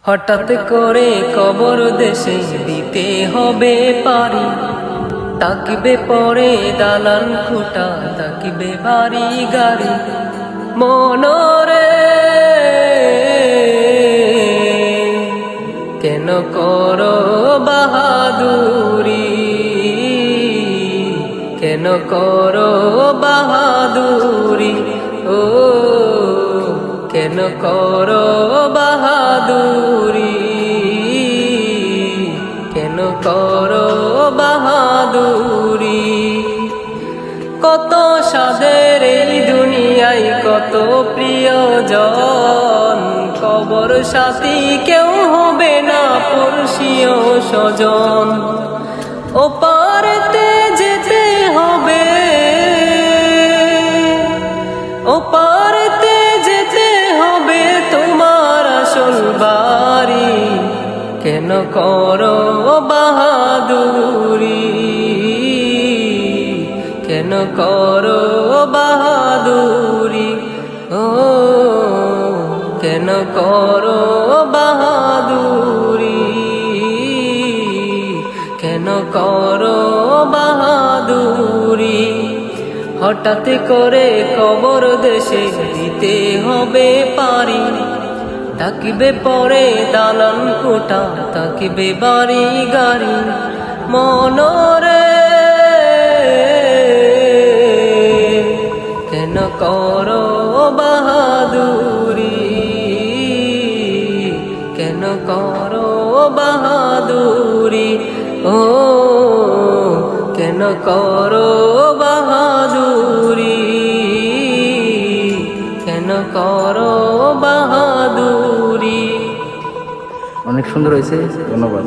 হঠাৎ করে কবর দেশে দিতে হবে পারি, তাকিবে পরে দালান খুঁটা, তাকিবে বাড়ি গাড়ি। মনরে কেন করো বাহাদুরি, কেন করো বাহাদুরি, ও কেন করো বাহাদুরি, কেন করো বাহাদুরি। কত সাদের এই দুনিয়ায় কত প্রিয়জন, কবর সাথী কেউ হবে না পড়শিও স্বজন। ও পারেতে যেতে হবে, ও পারেতে যেতে হবে তোমার আসল বাড়ি। কেন করো বাহাদুরি, কেন করো বাহাদুরি, ও কেন করো বাহাদুরি, কেন করো বাহাদুরি। হঠাৎ করে কবর দেশে দিতে হবে পারি, তাকিবে পরে দালান কোঠা, তাকিবে বাড়ি গাড়ি। মনরে কেন করো বাহাদুরি, কেন করো বাহাদুরি, ও কেন করো বাহাদুরি, কেন করো বাহাদুরি। অনেক সুন্দর হয়েছে, ধন্যবাদ।